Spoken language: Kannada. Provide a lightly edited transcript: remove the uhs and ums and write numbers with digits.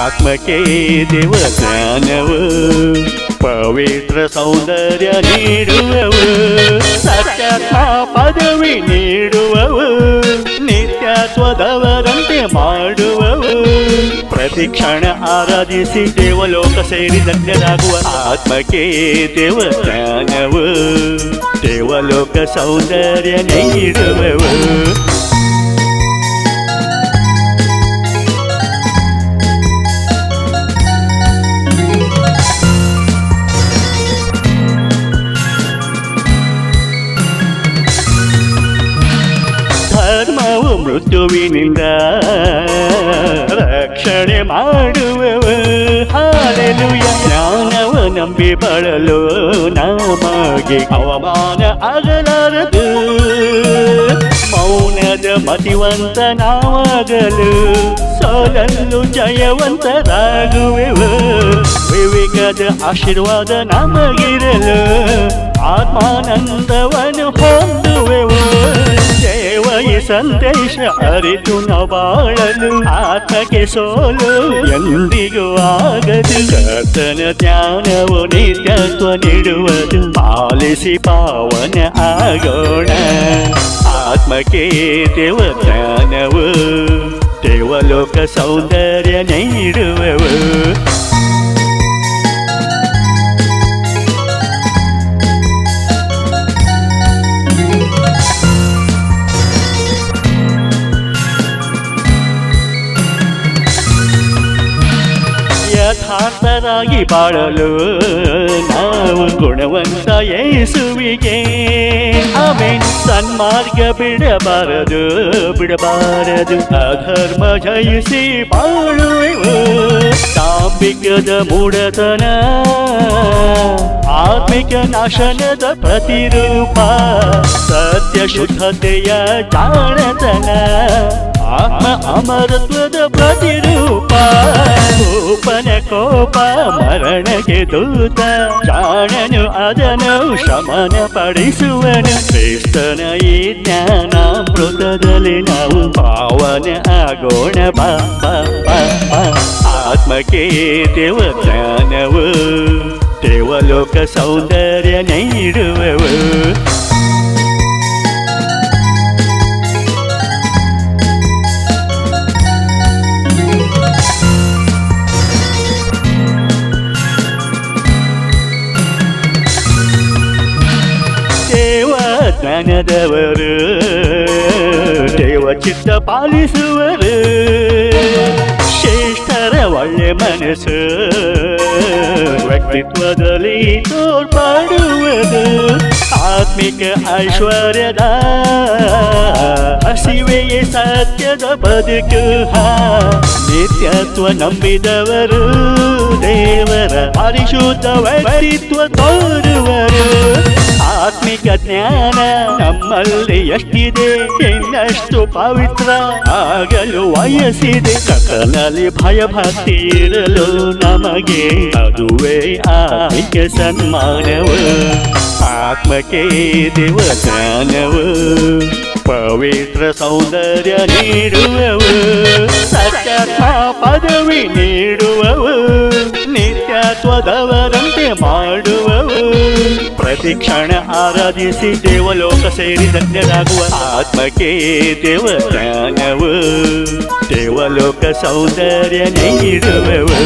ಆತ್ಮಕ್ಕೆ ದೇವಜ್ಞಾನವು ಪವಿತ್ರ ಸೌಂದರ್ಯ ನೀಡುವವು, ಸತ್ಯಾತ್ಮ ಪದವಿ ನೀಡುವವು, ನಿತ್ಯತ್ವದವರಂತೆ ಮಾಡುವವು, ಪ್ರತಿಕ್ಷಣ ಆರಾಧಿಸಿ ದೇವಲೋಕ ಸೇರಿ ಧನ್ಯರಾಗುವ. ಆತ್ಮಕ್ಕೆ ದೇವಜ್ಞಾನವು ದೇವಲೋಕ ಸೌಂದರ್ಯ ನೀಡುವವು. ಧರ್ಮವು ಮೃತ್ಯುವಿನಿಂದ ರಕ್ಷಣೆ ಮಾಡುವವು. ಹಾಲೆಲೂಯ. ಜ್ಞಾನವ ನಂಬಿ ಬಳಲು ನಮಗೆ ಅವಮಾನ ಆಗಲಾರದು. ಮೌನದ ಮತಿವಂತ ನಾವಾಗಲು ಸೋಲಲು ಜಯವಂತರಾಗುವೆವು. ವಿವೇಕದ ಆಶೀರ್ವಾದ ನಮಗಿರಲು ಆತ್ಮಾನಂದವನ್ನು ಹೊಂದುವೆವು. ಈ ಸಂದೇಶ ಅರಿತು ನಾವು ಬಾಳಲು ಆತ್ಮಕ್ಕೆ ಸೋಲು ಎಂದಿಗೂ ಆಗದು. ಕರ್ತನ ಜ್ಞಾನವು ನಿತ್ಯತ್ವ ನೀಡುವುದು, ಪಾಲಿಸಿ ಪಾವನ ಆಗೋಣ. ಆತ್ಮಕ್ಕೆ ದೇವಜ್ಞಾನವು ದೇವಲೋಕ ಸೌಂದರ್ಯ ನೀಡುವವು. ಯಥಾರ್ಥರಾಗಿ ಬಾಳಲು ನಾವು ಗುಣವಂತ ಯೇಸುವಿಗೆ ಆಮೆನ್. ಸನ್ಮಾರ್ಗ ಬಿಡಬಾರದು, ಅಧರ್ಮ ಜಯಿಸಿ ಬಾಳುವೆವು. ತಾಂಬಿಕದ ಮೂಢತನ ಆತ್ಮಿಕ ನಾಶನದ ಪ್ರತಿರೂಪ, ಸತ್ಯ ಶುದ್ಧತೆಯ ಜಾಣತನ ಆತ್ಮ ಅಮರತ್ವದ ಪ್ರತಿರೂಪ. ಕೋಪನ ಕೋಪ ಮರಣಕ್ಕೆ ದೂತ, ಜಾಣನು ಅದನ್ನು ಶಮನ ಪಡಿಸುವನು. ಕ್ರಿಸ್ತನ ಈ ಜ್ಞಾನಾಮೃತದಲ್ಲಿ ನಾವು ಪಾವನ ಆಗೋಣ. ಬಾ ಬಾ ಬಾ ಬಾ. ಆತ್ಮಕ್ಕೆ ದೇವಜ್ಞಾನವು ದೇವಲೋಕ ಸೌಂದರ್ಯ ನೀಡುವವು. ಜ್ಞಾನದವರು ದೇವಚಿತ್ತ ಪಾಲಿಸುವರು. ಶ್ರೇಷ್ಠರ ಒಳ್ಳೆ ಮನಸ್ಸು ವ್ಯಕ್ತಿತ್ವದಲ್ಲಿ ತೋರ್ಪಡುವುದು. ಆತ್ಮಿಕ ಐಶ್ವರ್ಯದ ಹಸಿವೆಯೇ ಸತ್ಯದ ಬದುಕು. ನಿತ್ಯತ್ವ ನಂಬಿದವರು ದೇವರ ಪರಿಶುದ್ಧ ವ್ಯಕ್ತಿತ್ವ ತೋರುವರು. ಆತ್ಮಿಕ ಜ್ಞಾನ ನಮ್ಮಲ್ಲಿ ಎಷ್ಟಿದೆ, ಇನ್ನಷ್ಟು ಪವಿತ್ರ ಆಗಲು ವಯಸ್ಸಿದೆ. ಕರ್ತನಲ್ಲಿ ಭಯಭಕ್ತಿ ಇರಲು ನಮಗೆ ಅದುವೇ ಆತ್ಮಿಕ ಸನ್ಮಾನವು. ಆತ್ಮಕ್ಕೆ ದೇವಜ್ಞಾನವು ಪವಿತ್ರ ಸೌಂದರ್ಯ ನೀಡುವವು, ಸತ್ಯಾತ್ಮ ಪದವಿ ನೀಡುವವು, ನಿತ್ಯತ್ವದವರಂತೆ ಮಾಡುವವು, ಪ್ರತಿಕ್ಷಣ ಆರಾಧಿಸಿ ದೇವಲೋಕ ಸೇರಿ ಧನ್ಯರಾಗುವ. ಆತ್ಮಕ್ಕೆ ದೇವಜ್ಞಾನವು ದೇವಲೋಕ ಸೌಂದರ್ಯ ನೀಡುವವು.